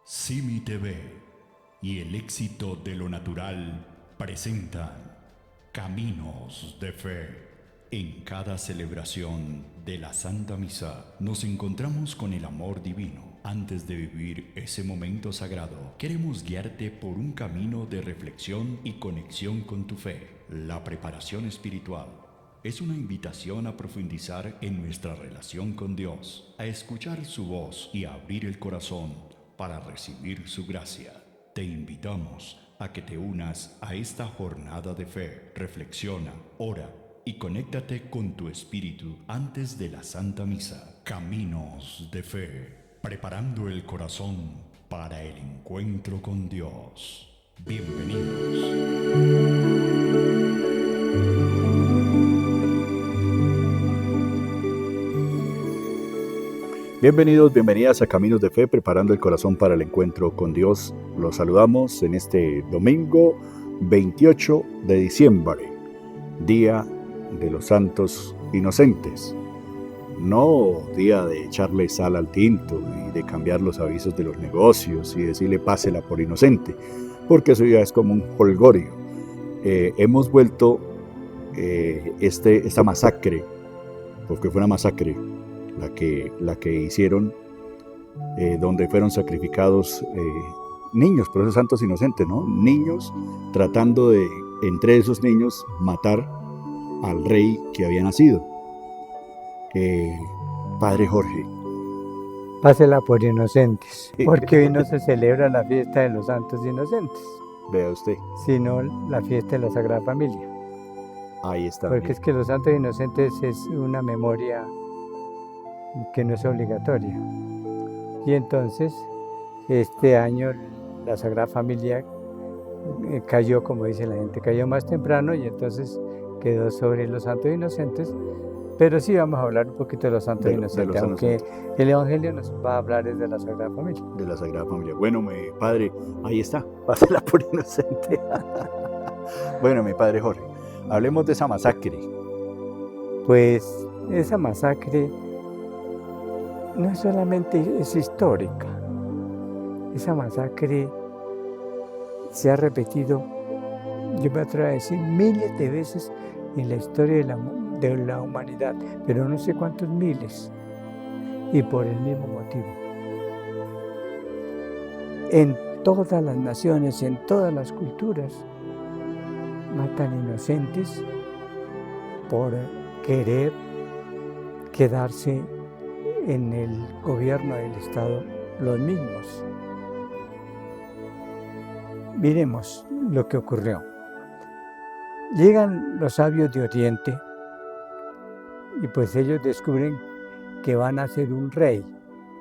Simi TV y El Éxito de lo Natural presentan Caminos de Fe. En cada celebración de la Santa Misa nos encontramos con el amor divino. Antes de vivir ese momento sagrado, queremos guiarte por un camino de reflexión y conexión con tu fe. La preparación espiritual es una invitación a profundizar en nuestra relación con Dios, a escuchar su voz y a abrir el corazón para recibir su gracia. Te invitamos a que te unas a esta jornada de fe. Reflexiona, ora y conéctate con tu espíritu antes de la Santa Misa. Caminos de Fe, preparando el corazón para el encuentro con Dios. Bienvenidos. Bienvenidos, bienvenidas a Caminos de Fe, preparando el corazón para el encuentro con Dios. Los saludamos en este domingo 28 de diciembre, Día de los Santos Inocentes. No día de echarle sal al tinto y de cambiar los avisos de los negocios y decirle pásela por inocente, porque eso ya es como un jolgorio. Hemos vuelto esta masacre, porque fue una masacre, la que hicieron, donde fueron sacrificados niños, por esos santos inocentes, ¿no? Niños tratando de, entre esos niños, matar al rey que había nacido. Padre Jorge. Pásela por inocentes, porque hoy no se celebra la fiesta de los santos inocentes. Vea usted. Sino la fiesta de la Sagrada Familia. Ahí está. Porque es que los santos inocentes es una memoria que no es obligatoria. Y entonces, este año la Sagrada Familia cayó, como dice la gente, cayó más temprano y entonces quedó sobre los santos inocentes. Pero sí vamos a hablar un poquito de los santos inocentes, aunque el Evangelio nos va a hablar de la Sagrada Familia. De la Sagrada Familia. Bueno, mi padre, ahí está, pásela por inocente. Bueno, mi padre Jorge, hablemos de esa masacre. Pues esa masacre no solamente es histórica, esa masacre se ha repetido, yo me atrevo a decir, miles de veces en la historia de la humanidad, pero no sé cuántos miles, y por el mismo motivo. En todas las naciones, en todas las culturas, matan inocentes por querer quedarse en el gobierno del Estado los mismos. Miremos lo que ocurrió. Llegan los sabios de Oriente y pues ellos descubren que van a ser un rey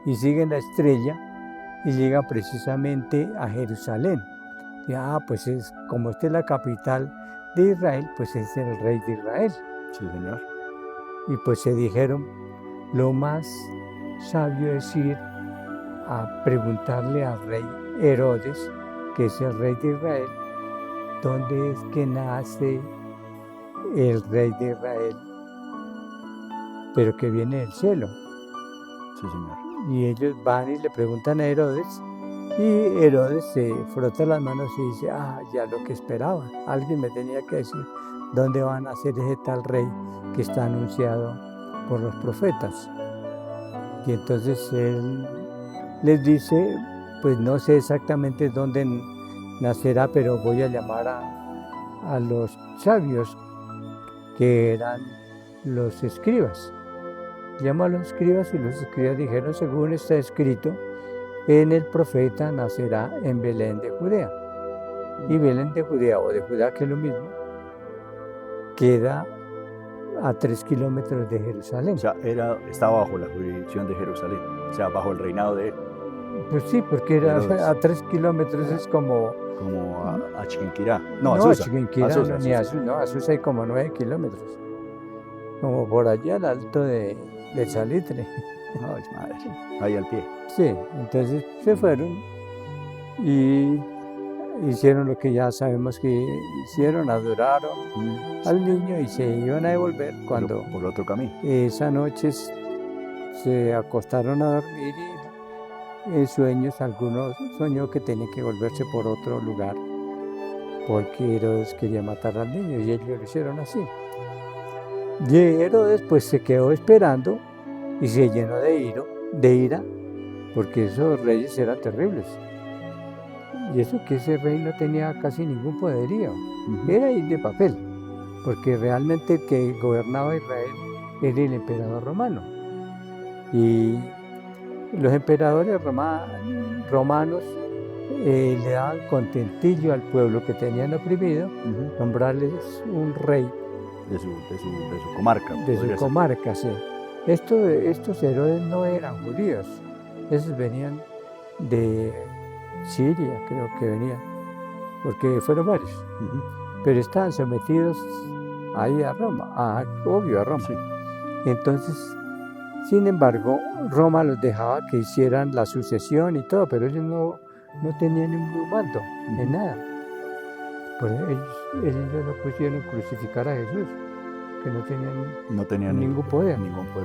y siguen la estrella y llegan precisamente a Jerusalén. Y, pues como esta es la capital de Israel, pues es el rey de Israel. Sí, señor. Y pues se dijeron, lo más sabio es ir a preguntarle al rey Herodes, que es el rey de Israel, ¿dónde es que nace el rey de Israel? Pero que viene del cielo. Sí, señor. Y ellos van y le preguntan a Herodes, y Herodes se frota las manos y dice, ya lo que esperaba, alguien me tenía que decir dónde va a nacer ese tal rey que está anunciado por los profetas. Y entonces él les dice, pues no sé exactamente dónde nacerá, pero voy a llamar a los sabios, que eran los escribas. Llama a los escribas y los escribas dijeron, según está escrito, en el profeta nacerá en Belén de Judea. Y Belén de Judea, o de Judá, que es lo mismo, queda a 3 kilómetros de Jerusalén. O sea, estaba bajo la jurisdicción de Jerusalén, o sea, bajo el reinado de él. Pues sí, porque era a 3 kilómetros es como a Chiquinquirá. No, a Susa. Chiquinquirá, a Susa hay como 9 kilómetros. Como por allá al alto de Salitre. Ay, madre, ahí al pie. Sí, entonces se fueron y hicieron lo que ya sabemos que hicieron, adoraron al niño y se iban a devolver cuando por otro camino. Esa noche se acostaron a dormir en sueños algunos soñó que tenía que volverse por otro lugar porque Herodes quería matar al niño y ellos lo hicieron así. Y Herodes pues se quedó esperando y se llenó de ira porque esos reyes eran terribles. Y eso que ese rey no tenía casi ningún poderío, era ir de papel, porque realmente el que gobernaba Israel era el emperador romano. Y los emperadores romanos le daban contentillo al pueblo que tenían oprimido, nombrarles un rey de su comarca. De su comarca, sí. Estos Herodes no eran judíos, esos venían de Siria, creo que venían, porque fueron varios, pero estaban sometidos ahí a Roma, obvio a Roma. Sí. Entonces, sin embargo, Roma los dejaba que hicieran la sucesión y todo, pero ellos no tenían ningún mando, en nada. Por ellos no pusieron crucificar a Jesús, que no tenían ningún poder.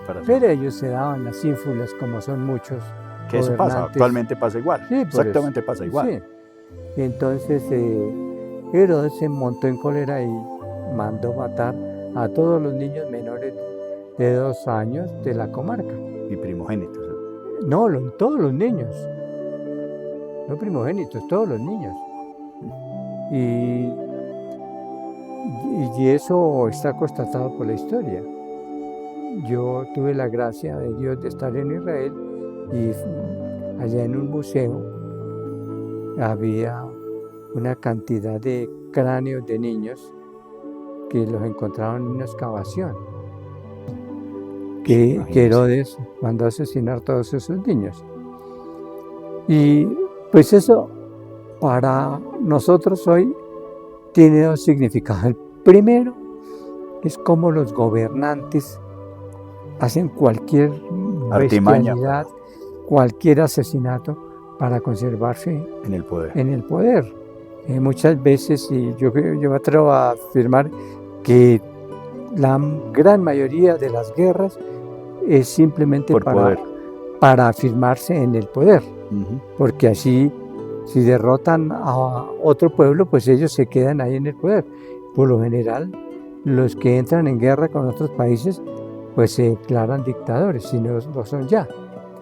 Para pero ellos se daban las ínfulas, como son muchos. Que eso pasa, actualmente pasa igual, sí, exactamente pasa igual. Sí. Entonces Herodes se montó en cólera y mandó matar a todos los niños menores de 2 años de la comarca. Y primogénitos. No, todos los niños. No primogénitos, todos los niños. Y eso está constatado por la historia. Yo tuve la gracia de Dios de estar en Israel y allá en un museo había una cantidad de cráneos de niños que los encontraron en una excavación. Que Herodes mandó a asesinar a todos esos niños. Y pues eso para nosotros hoy tiene 2 significados. El primero es como los gobernantes hacen cualquier bestialidad, cualquier asesinato para conservarse en el poder. Muchas veces, y yo me atrevo a afirmar que la gran mayoría de las guerras es simplemente para afirmarse en el poder, porque así si derrotan a otro pueblo, pues ellos se quedan ahí en el poder. Por lo general, los que entran en guerra con otros países, pues se declaran dictadores, si no lo son ya.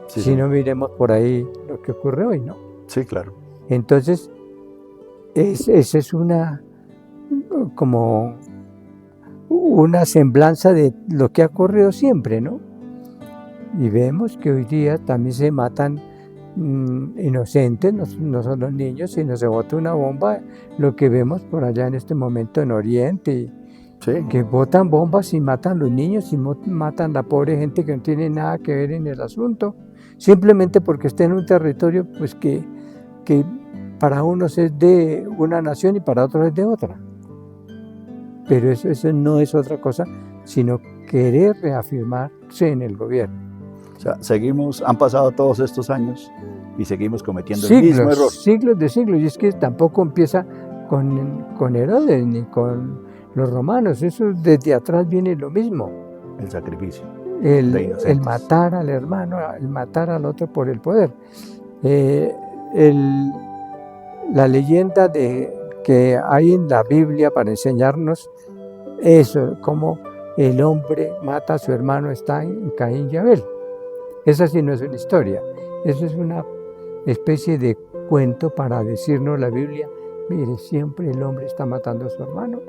Sí, si no, miremos por ahí lo que ocurre hoy, ¿no? Sí, claro. Entonces, esa es como una semblanza de lo que ha ocurrido siempre, ¿no? Y vemos que hoy día también se matan inocentes, no son los niños, sino se bota una bomba, lo que vemos por allá en este momento en Oriente, que botan bombas y matan los niños y matan a la pobre gente que no tiene nada que ver en el asunto, simplemente porque está en un territorio pues que para unos es de una nación y para otros es de otra. Pero eso no es otra cosa, sino querer reafirmarse en el gobierno. O sea, han pasado todos estos años y seguimos cometiendo el mismo error. Siglos de siglos, y es que tampoco empieza con Herodes ni con los romanos, eso desde atrás viene lo mismo. El sacrificio. El matar al hermano, el matar al otro por el poder. La leyenda que hay en la Biblia para enseñarnos eso, cómo el hombre mata a su hermano, está en Caín y Abel. Esa sí no es una historia, eso es una especie de cuento para decirnos la Biblia, mire, siempre el hombre está matando a su hermano.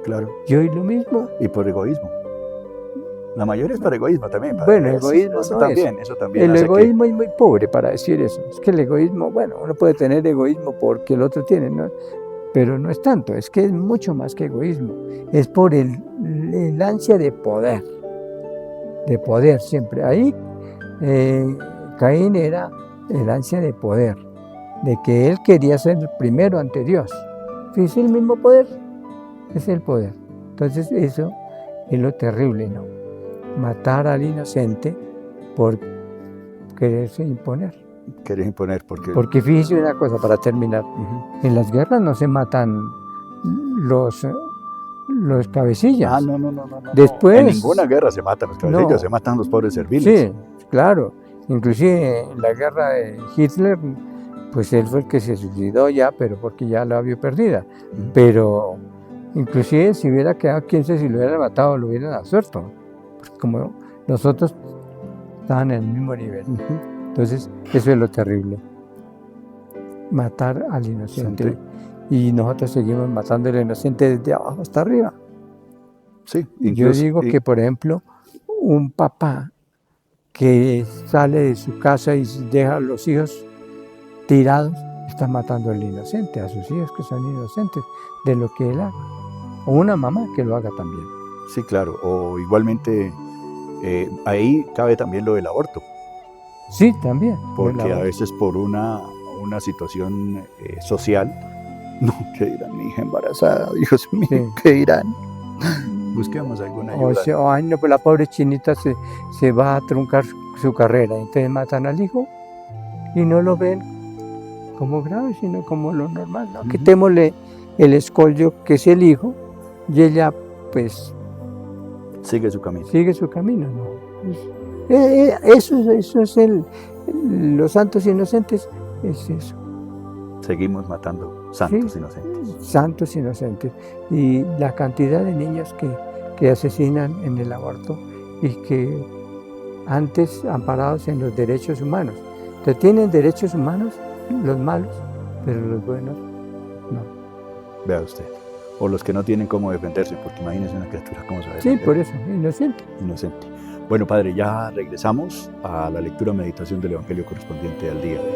Claro. Y hoy lo mismo. Y por egoísmo. La mayoría es por egoísmo también. Bueno, egoísmo eso no también. El egoísmo es muy pobre para decir eso. Es que el egoísmo, bueno, uno puede tener egoísmo porque el otro tiene, ¿no? Pero no es tanto, es que es mucho más que egoísmo. Es por el ansia de poder siempre. Ahí Caín era el ansia de poder, de que él quería ser el primero ante Dios. Fíjese, el mismo poder es el poder. Entonces eso es lo terrible, ¿no? Matar al inocente por quererse imponer. Porque fíjese una cosa para terminar. En las guerras no se matan los cabecillas. No. Después, en ninguna guerra se matan los cabecillas, se matan los pobres serviles. Sí, claro. Inclusive en la guerra de Hitler, pues él fue el que se suicidó ya, pero porque ya la vio perdida. Pero inclusive si hubiera quedado 15, si lo hubieran matado, lo hubieran absuelto. Como nosotros estaban en el mismo nivel. Entonces, eso es lo terrible. Matar al inocente. Y nosotros seguimos matando al inocente desde abajo hasta arriba. Sí, yo digo que, por ejemplo, un papá que sale de su casa y deja a los hijos tirados, está matando al inocente, a sus hijos que son inocentes de lo que él haga. O una mamá que lo haga también. Sí, claro. O igualmente, ahí cabe también lo del aborto. Sí, también. Porque a veces por una situación social, no, ¿qué dirán? Mi hija embarazada, Dios mío, sí. ¿Qué dirán? Busquemos alguna ayuda. Ay, no, pues la pobre chinita se va a truncar su carrera, entonces matan al hijo y no lo ven como grave, sino como lo normal, ¿no? Quitémosle el escollo que es el hijo y ella, pues... Sigue su camino. Sigue su camino, ¿no? Eso es los santos inocentes, es eso. Seguimos matando santos inocentes. Santos inocentes. Y la cantidad de niños que asesinan en el aborto y que antes amparados en los derechos humanos. Entonces tienen derechos humanos los malos, pero los buenos no. Vea usted. O los que no tienen cómo defenderse, porque imagínese una criatura cómo se va a defender. Sí, por eso, inocente. Inocente. Bueno, padre, ya regresamos a la lectura meditación del Evangelio correspondiente al día de hoy.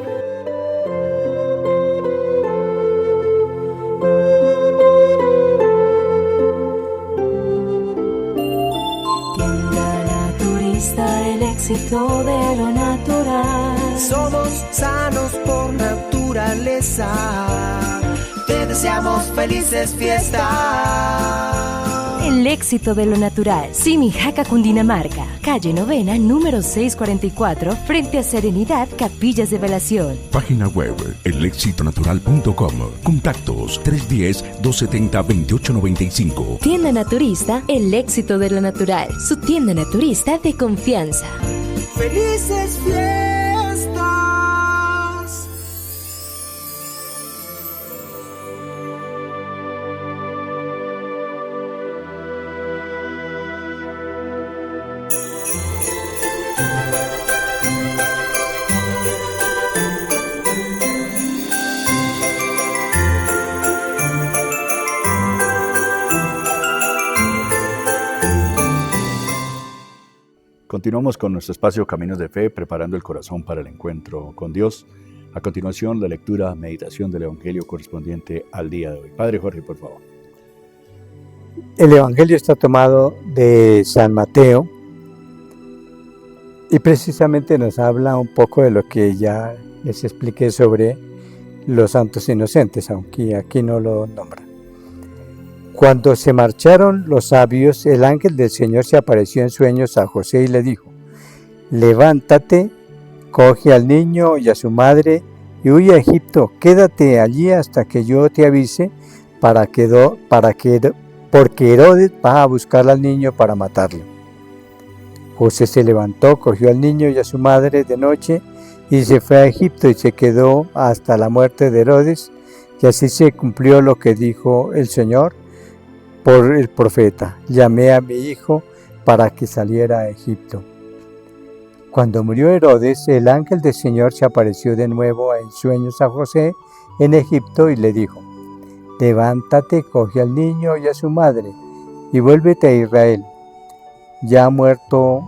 El éxito de lo natural. Somos sanos por naturaleza. Te deseamos felices fiestas. El éxito de lo natural. Simijaca, Cundinamarca. Calle Novena, número 644, frente a Serenidad, Capillas de Velación. Página web, elexitonatural.com. Contactos, 310-270-2895. Tienda naturista, El éxito de lo natural. Su tienda naturista de confianza. ¡Felices fiestas! Continuamos con nuestro espacio Caminos de Fe, preparando el corazón para el encuentro con Dios. A continuación, la lectura, meditación del Evangelio correspondiente al día de hoy. Padre Jorge, por favor. El Evangelio está tomado de San Mateo y precisamente nos habla un poco de lo que ya les expliqué sobre los santos inocentes, aunque aquí no lo nombra. Cuando se marcharon los sabios, el ángel del Señor se apareció en sueños a José y le dijo: levántate, coge al niño y a su madre y huye a Egipto. Quédate allí hasta que yo te avise, porque Herodes va a buscar al niño para matarlo. José se levantó, cogió al niño y a su madre de noche y se fue a Egipto y se quedó hasta la muerte de Herodes, y así se cumplió lo que dijo el Señor por el profeta: llamé a mi hijo para que saliera a Egipto. Cuando murió Herodes, el ángel del Señor se apareció de nuevo en sueños a José en Egipto y le dijo: levántate, coge al niño y a su madre y vuélvete a Israel. Ya han muerto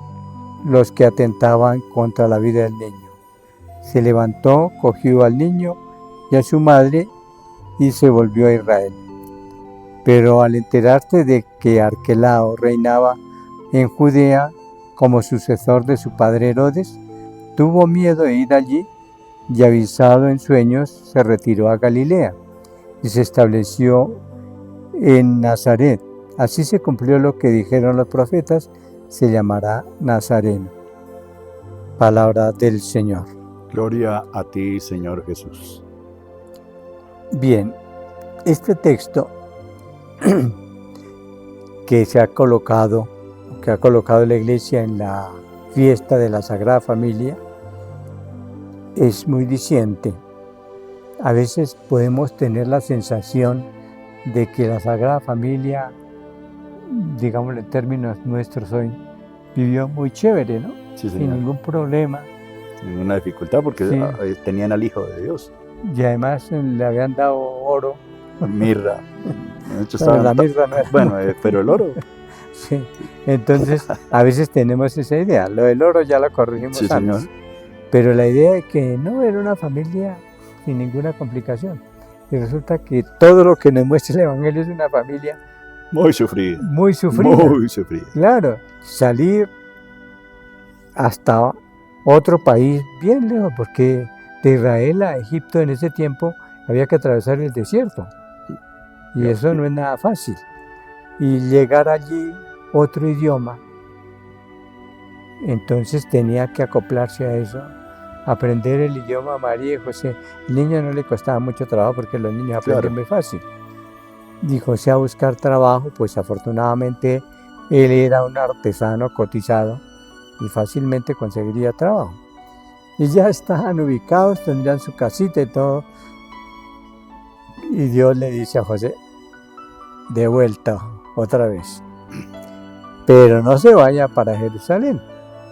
los que atentaban contra la vida del niño. Se levantó, cogió al niño y a su madre y se volvió a Israel. Pero al enterarse de que Arquelao reinaba en Judea como sucesor de su padre Herodes, tuvo miedo de ir allí y, avisado en sueños, se retiró a Galilea y se estableció en Nazaret. Así se cumplió lo que dijeron los profetas: se llamará Nazareno. Palabra del Señor. Gloria a ti, Señor Jesús. Bien, este texto que ha colocado la Iglesia en la fiesta de la Sagrada Familia, es muy diciente. A veces podemos tener la sensación de que la Sagrada Familia, digámoslo en términos nuestros hoy, vivió muy chévere, ¿no? Sí, Sin señor. ningún problema. Ninguna dificultad porque Sí. tenían al Hijo de Dios. Y además le habían dado oro. Mirra. De hecho, Bueno, la estaban mirra no era bueno, pero el oro. Sí. Entonces, a veces tenemos esa idea. Lo del oro ya lo corregimos Sí, antes. señor. Pero la idea de que no era una familia sin ninguna complicación. Y resulta que todo lo que nos muestra el Evangelio es una familia Muy sufrida. muy sufrida. Muy sufrida. Claro, salir hasta otro país bien lejos, porque de Israel a Egipto en ese tiempo había que atravesar el desierto. Y Ya. eso no es nada fácil. Y llegar allí, otro idioma, entonces tenía que acoplarse a eso, aprender el idioma. María y José, el niño no le costaba mucho trabajo porque los niños aprenden Claro. muy fácil. Y José a buscar trabajo, pues afortunadamente él era un artesano cotizado y fácilmente conseguiría trabajo. Y ya estaban ubicados, tendrían su casita y todo. Y Dios le dice a José, de vuelta otra vez, pero no se vaya para Jerusalén.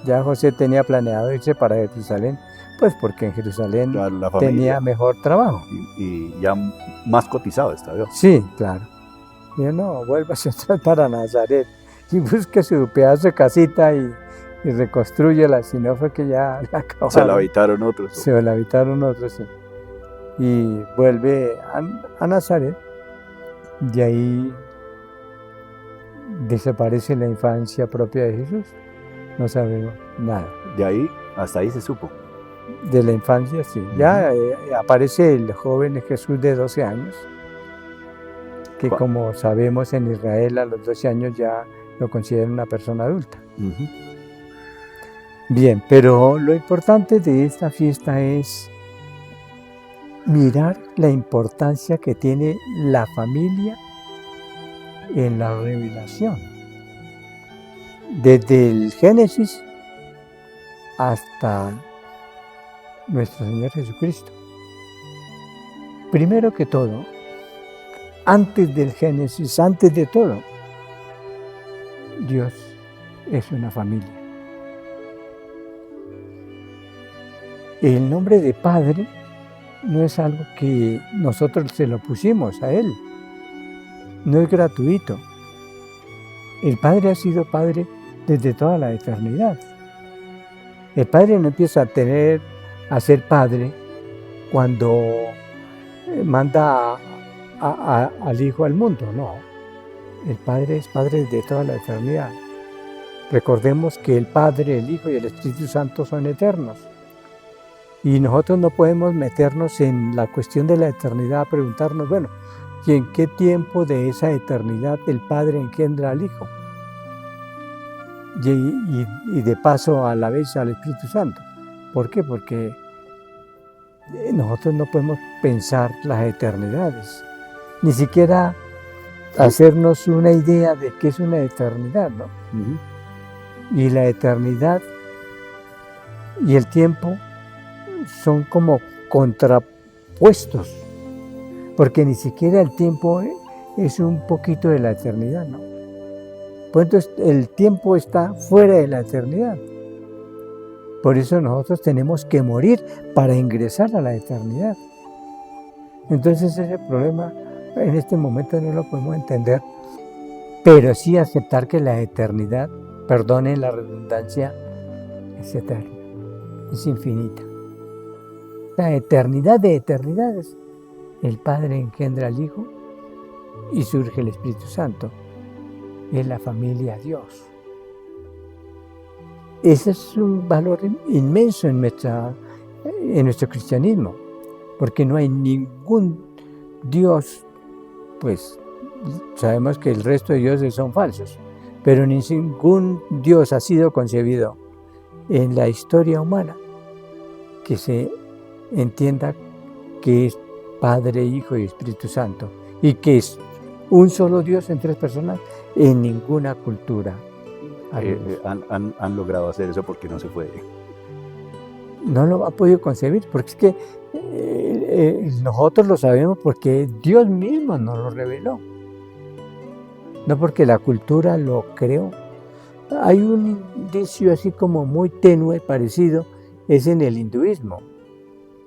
Ya José tenía planeado irse para Jerusalén, pues porque en Jerusalén La familia. tenía mejor trabajo. Y ya más cotizado esta vez. Sí, claro. Yo no, vuélvase otra vez para Nazaret y busque su pedazo de casita y reconstrúyela, si no fue que ya la acabaron. Se la habitaron otros. Se la habitaron otros, sí. Y vuelve a Nazaret, de ahí desaparece la infancia propia de Jesús. No sabemos nada. De ahí, hasta ahí se supo. De la infancia, sí. Ya aparece el joven Jesús de 12 años, que ¿Cuál? como sabemos en Israel a los 12 años ya lo consideran una persona adulta. Ujú. Bien, pero lo importante de esta fiesta es mirar la importancia que tiene la familia en la revelación. Desde el Génesis hasta nuestro Señor Jesucristo. Primero que todo, antes del Génesis, antes de todo, Dios es una familia. El nombre de Padre no es algo que nosotros se lo pusimos a Él, no es gratuito. El Padre ha sido Padre desde toda la eternidad. El Padre no empieza a ser Padre cuando manda al Hijo al mundo, no. El Padre es Padre desde toda la eternidad. Recordemos que el Padre, el Hijo y el Espíritu Santo son eternos. Y nosotros no podemos meternos en la cuestión de la eternidad a preguntarnos, bueno, ¿y en qué tiempo de esa eternidad el Padre engendra al Hijo? Y de paso a la vez al Espíritu Santo. ¿Por qué? Porque nosotros no podemos pensar las eternidades, ni siquiera hacernos una idea de qué es una eternidad, ¿no? Ujú. Y la eternidad y el tiempo son como contrapuestos, porque ni siquiera el tiempo es un poquito de la eternidad, ¿no? Pues entonces el tiempo está fuera de la eternidad. Por eso nosotros tenemos que morir para ingresar a la eternidad. Entonces ese problema en este momento no lo podemos entender, pero sí aceptar que la eternidad, perdonen la redundancia, es eterna, es infinita. La eternidad de eternidades. El Padre engendra al Hijo y surge el Espíritu Santo. Es la familia Dios. Ese es un valor inmenso en nuestro cristianismo, porque no hay ningún Dios, pues sabemos que el resto de dioses son falsos, pero ningún Dios ha sido concebido en la historia humana que se entienda que es Padre, Hijo y Espíritu Santo, y que es un solo Dios en tres personas en ninguna cultura. Han logrado hacer eso porque no se puede. no lo ha podido concebir, porque es que nosotros lo sabemos porque Dios mismo nos lo reveló, no porque la cultura lo creó. Hay un indicio así como muy tenue, parecido, es en el hinduismo,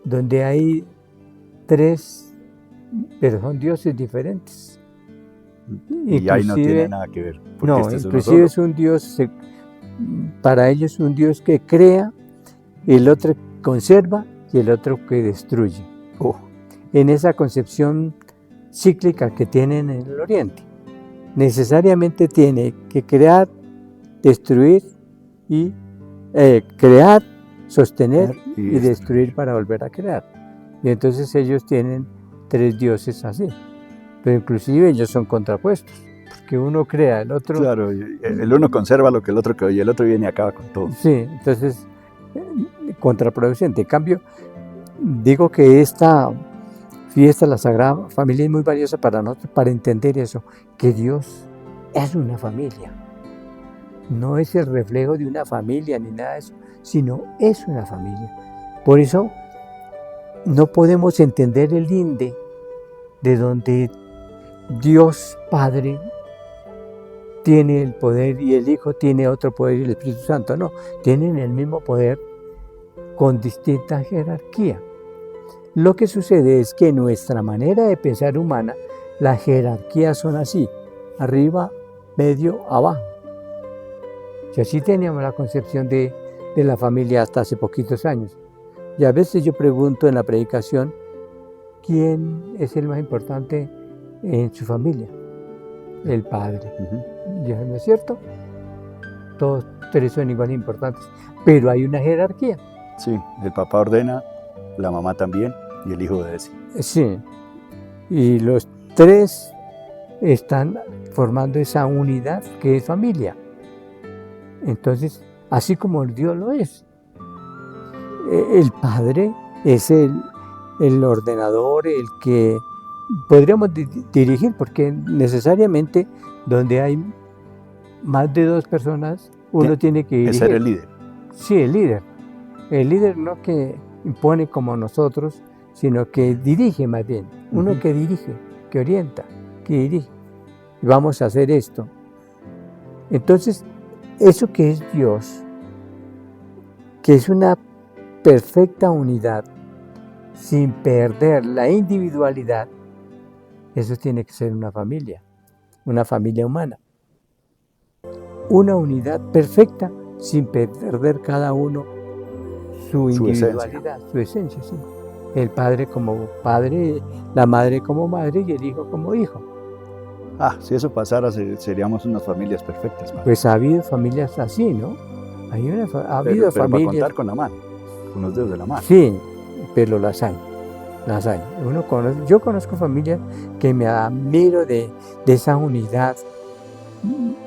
donde hay 3, pero son dioses diferentes. Y ahí no tiene nada que ver. No, este inclusive es un dios, para ellos es un dios que crea, el otro conserva y el otro que destruye. En esa concepción cíclica que tienen en el Oriente, necesariamente tiene que crear, destruir y crear, sostener y destruir para volver a crear. Y entonces ellos tienen 3 dioses así, pero inclusive ellos son contrapuestos, porque uno crea, el otro... Claro, el uno conserva lo que el otro creó y el otro viene y acaba con todo. Sí, entonces contraproducente. En cambio, digo que esta fiesta, la Sagrada Familia, es muy valiosa para nosotros, para entender eso, que Dios es una familia. No es el reflejo de una familia ni nada de eso, sino es una familia. Por eso no podemos entender el linde de donde Dios Padre tiene el poder y el Hijo tiene otro poder y el Espíritu Santo. No, tienen el mismo poder con distinta jerarquía. Lo que sucede es que nuestra manera de pensar humana, las jerarquías son así, arriba, medio, abajo. Y así teníamos la concepción de la familia hasta hace poquitos años. Y a veces yo pregunto en la predicación, ¿quién es el más importante en su familia? El padre. ¿Y eso no es cierto? Todos 3 son igual importantes, pero hay una jerarquía. Sí, el papá ordena, la mamá también y el hijo obedece. Sí, y los 3 están formando esa unidad que es familia. Entonces, así como Dios lo es, el Padre es el ordenador, el que podríamos dirigir, porque necesariamente donde hay más de 2 personas, uno tiene que dirigir. Es ser el líder. Sí, el líder. El líder no que impone como nosotros, sino que dirige más bien. Uno que dirige, que orienta, que dirige. Y vamos a hacer esto. Entonces, eso que es Dios, que es una perfecta unidad, sin perder la individualidad, eso tiene que ser una familia humana. Una unidad perfecta, sin perder cada uno su individualidad, su esencia. Sí. El padre como padre, la madre como madre y el hijo como hijo. Si eso pasara, seríamos unas familias perfectas. Padre. Pues ha habido familias así, ¿no? Ha habido pero familias... para contar con la mano, con los dedos de la mano. Sí, pero las hay. Yo conozco familias que me admiro de esa unidad,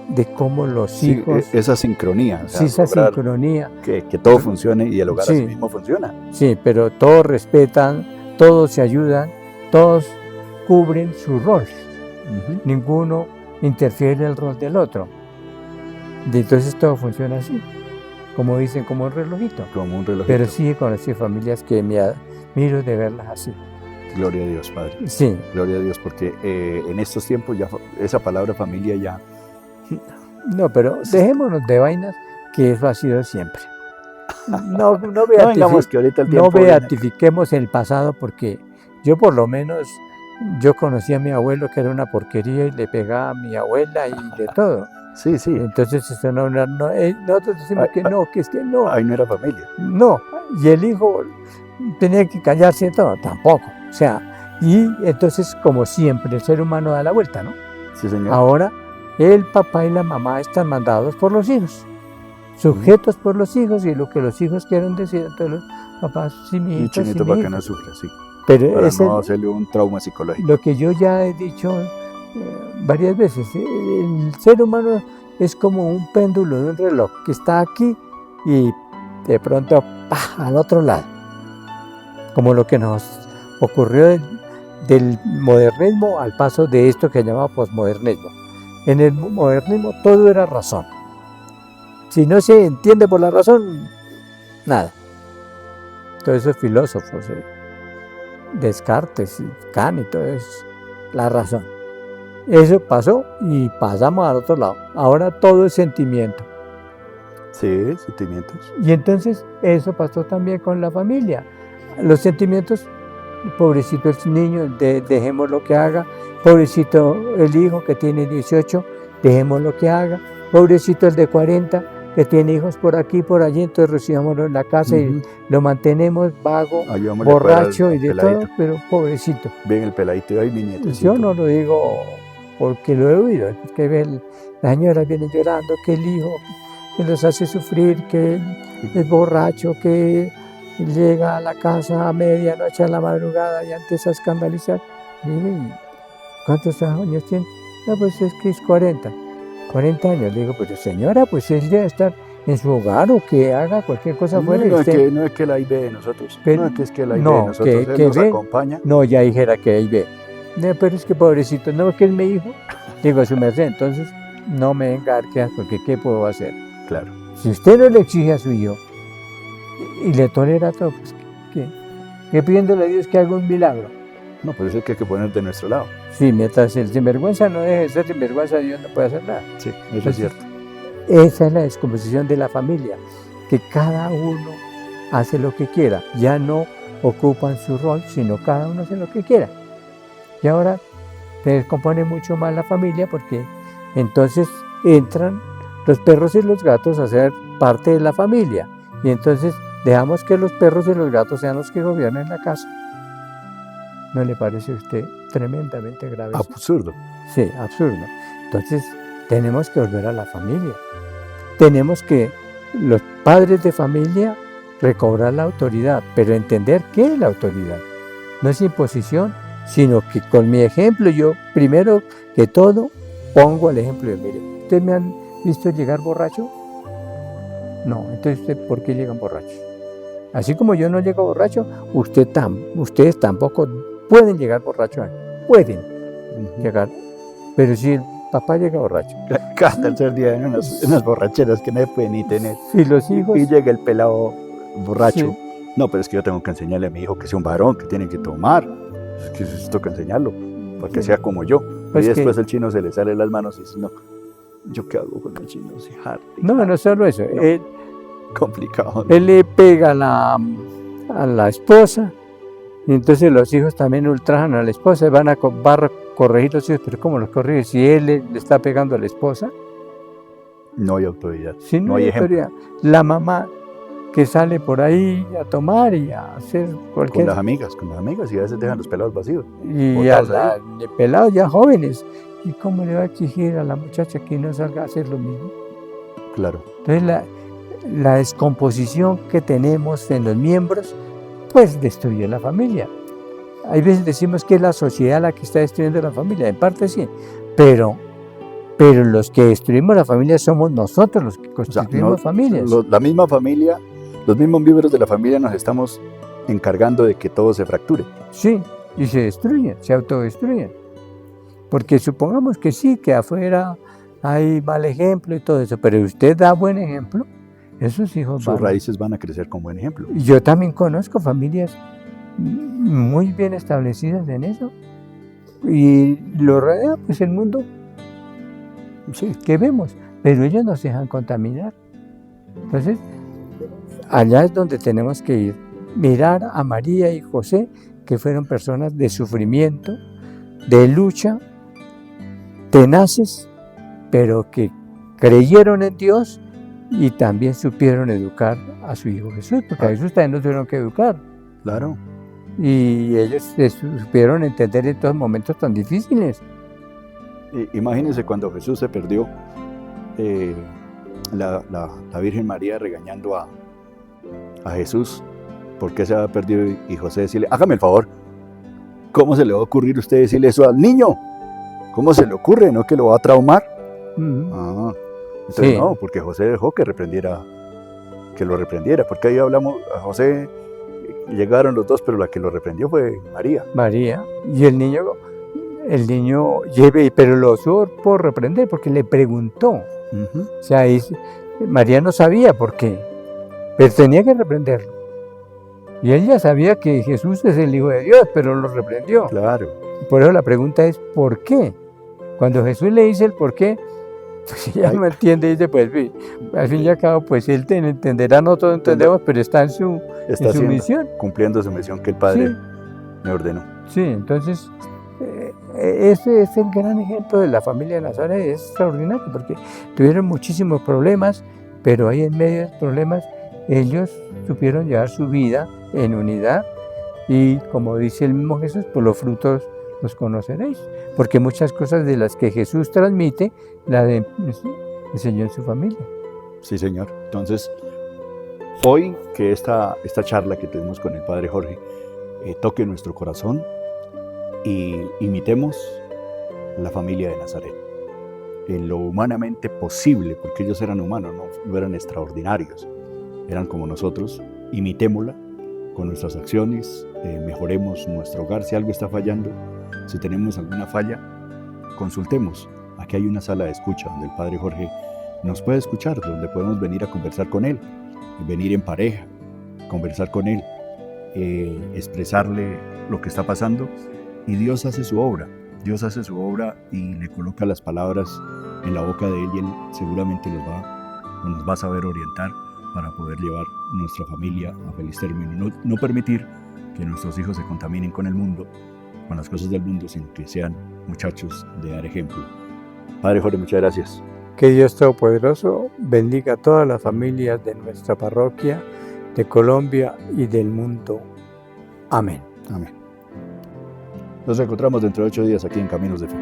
de cómo los hijos... Esa sincronía. Sí, esa sincronía. Que todo funcione y el hogar así mismo funciona. Sí, pero todos respetan, todos se ayudan, todos cubren su rol. Ninguno interfiere en el rol del otro. Y entonces todo funciona así, como dicen, como un relojito. Como un relojito. Pero sí he conocido familias que me admiro de verlas así. Gloria a Dios, Padre. Sí. Gloria a Dios, porque en estos tiempos ya esa palabra familia ya... No, pero dejémonos de vainas, que eso ha sido siempre. No beatifiquemos el pasado, porque yo por lo menos, yo conocí a mi abuelo que era una porquería y le pegaba a mi abuela y de todo. Sí. Entonces eso nosotros decimos que no, que es que no. Ahí no era familia. No, y el hijo tenía que callarse de todo, tampoco. O sea, y entonces como siempre el ser humano da la vuelta, ¿no? Sí, señor. Ahora el papá y la mamá están mandados por los hijos, sujetos por los hijos, y lo que los hijos quieren decir, entonces los papás, sí, mi hijito, sí, para que no sufra, sí. Pero para no hacerle un trauma psicológico. Lo que yo ya he dicho varias veces, el ser humano es como un péndulo de un reloj que está aquí y de pronto al otro lado, como lo que nos ocurrió del modernismo al paso de esto que se llama posmodernismo. En el modernismo todo era razón. Si no se entiende por la razón, nada. todos esos filósofos, Descartes y Kant y todo eso, la razón. Eso pasó y pasamos al otro lado. Ahora todo es sentimiento. Sí, sentimientos. Y entonces eso pasó también con la familia. Los sentimientos, pobrecito el niño, dejemos lo que haga. Pobrecito el hijo que tiene 18, dejemos lo que haga. Pobrecito el de 40 que tiene hijos por aquí, por allí, entonces recibámoslo en la casa y lo mantenemos vago, borracho y de todo, pero pobrecito. Ven el peladito y ahí mi nieto. Yo no lo digo porque lo he oído, es que la señora viene llorando, que el hijo que los hace sufrir, que es borracho, que llega a la casa a medianoche, a la madrugada y antes a escandalizar. Digo, ¿cuántos años tiene? No, pues es que es 40 años. Le digo, pero señora, pues él debe estar en su hogar o que haga cualquier cosa fuera. No es que la IB de nosotros, pero, no es que la IB de nosotros, él que nos ve, acompaña. No, ya dijera que IB. No, pero es que pobrecito, no, que es mi hijo. Digo, su merced, entonces no me venga a arquear porque ¿qué puedo hacer? Claro. Si usted no le exige a su hijo y le tolera todo, pues ¿qué pidiéndole a Dios que haga un milagro? No, por eso es que hay que poner de nuestro lado. Sí, mientras el sinvergüenza no deje de ser sinvergüenza, Dios no puede hacer nada. Sí, eso es cierto. Esa es la descomposición de la familia, que cada uno hace lo que quiera, ya no ocupan su rol, sino cada uno hace lo que quiera. Y ahora se descompone mucho más la familia porque entonces entran los perros y los gatos a ser parte de la familia. Y entonces dejamos que los perros y los gatos sean los que gobiernen la casa. ¿No le parece a usted tremendamente grave? Absurdo. Sí, absurdo. Entonces tenemos que volver a la familia. Tenemos que, los padres de familia, recobrar la autoridad, pero entender qué es la autoridad. No es imposición, sino que con mi ejemplo yo, primero que todo, pongo el ejemplo de, mire, ¿ustedes me han visto llegar borracho? No, entonces ¿por qué llegan borrachos? Así como yo no llego borracho, ustedes tampoco pueden llegar borrachos. Pueden llegar, pero si el papá llega borracho. Cada tercer día en unas borracheras que no puede ni tener. Si los hijos... Y llega el pelado borracho. Sí. No, pero es que yo tengo que enseñarle a mi hijo que sea un varón, que tiene que tomar. Es que eso toca enseñarlo, para que sea como yo. Pues y después el chino se le sale las manos y dice, no, ¿yo qué hago con el chino? No solo eso. No. Complicado. Él le pega a la esposa, y entonces los hijos también ultrajan a la esposa y van a corregir los hijos, pero ¿cómo los corrige? Si él le está pegando a la esposa. No hay autoridad. Si no hay autoridad. La mamá que sale por ahí a tomar y a hacer cualquier... Con las amigas, y a veces dejan los pelados vacíos. Y a los pelados ya jóvenes. ¿Y cómo le va a exigir a la muchacha que no salga a hacer lo mismo? Claro. Entonces la descomposición que tenemos en los miembros, pues destruye la familia. Hay veces decimos que es la sociedad la que está destruyendo la familia, en parte sí, pero los que destruimos la familia somos nosotros los que constituimos familias. La misma familia, los mismos miembros de la familia nos estamos encargando de que todo se fracture. Sí, y se destruyen, se autodestruyen. Porque supongamos que sí, que afuera hay mal ejemplo y todo eso, pero usted da buen ejemplo, esos hijos sus raíces van a crecer con buen ejemplo. Yo también conozco familias muy bien establecidas en eso y lo rodea pues el mundo que vemos, pero ellos nos dejan contaminar. Entonces, allá es donde tenemos que ir, mirar a María y José, que fueron personas de sufrimiento, de lucha, tenaces, pero que creyeron en Dios y también supieron educar a su hijo Jesús, porque a Jesús también nos tuvieron que educar. Claro. Y ellos supieron entender en estos momentos tan difíciles. Imagínense cuando Jesús se perdió, la Virgen María regañando a Jesús, ¿por qué se había perdido? Y José decirle, hágame el favor, ¿cómo se le va a ocurrir a usted decirle eso al niño? ¿Cómo se le ocurre? ¿No que lo va a traumar? Entonces sí. No, porque José dejó que lo reprendiera, porque ahí hablamos, a José llegaron los dos, pero la que lo reprendió fue María. Y el niño pero lo usó por reprender, porque le preguntó. O sea, María no sabía por qué, pero tenía que reprenderlo. Y él ya sabía que Jesús es el Hijo de Dios, pero lo reprendió. Claro. Por eso la pregunta es, ¿por qué? Cuando Jesús le dice el por qué, pues ella no entiende, dice, pues al fin y al cabo, pues él entenderá, nosotros entendemos, pero está en su misión. Cumpliendo su misión que el Padre me ordenó. Sí, entonces, ese es el gran ejemplo de la familia de Nazaret, es extraordinario, porque tuvieron muchísimos problemas, pero ahí en medio de los problemas, ellos supieron llevar su vida en unidad, y como dice el mismo Jesús, por los frutos los conoceréis, porque muchas cosas de las que Jesús transmite, las enseñó en su familia. Sí, Señor. Entonces, hoy que esta charla que tuvimos con el Padre Jorge toque nuestro corazón y imitemos la familia de Nazaret en lo humanamente posible, porque ellos eran humanos, no eran extraordinarios, eran como nosotros. Imitémosla con nuestras acciones, mejoremos nuestro hogar. Si algo está fallando, si tenemos alguna falla, consultemos. Aquí hay una sala de escucha donde el Padre Jorge nos puede escuchar, donde podemos venir a conversar con él, venir en pareja, conversar con él, expresarle lo que está pasando, y Dios hace su obra. Dios hace su obra y le coloca las palabras en la boca de él, y él seguramente nos va a saber orientar para poder llevar nuestra familia a feliz término. No permitir que nuestros hijos se contaminen con el mundo, con las cosas del mundo, sino que sean muchachos de dar ejemplo. Padre Jorge, muchas gracias. Que Dios Todopoderoso bendiga a todas las familias de nuestra parroquia, de Colombia y del mundo. Amén. Amén. Nos encontramos dentro de 8 días aquí en Caminos de Fe.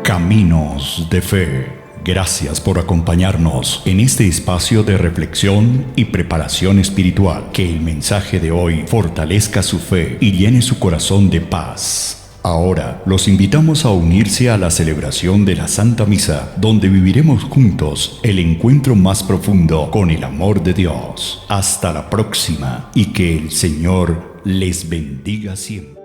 Caminos de Fe. Gracias por acompañarnos en este espacio de reflexión y preparación espiritual. Que el mensaje de hoy fortalezca su fe y llene su corazón de paz. Ahora los invitamos a unirse a la celebración de la Santa Misa, donde viviremos juntos el encuentro más profundo con el amor de Dios. Hasta la próxima, y que el Señor les bendiga siempre.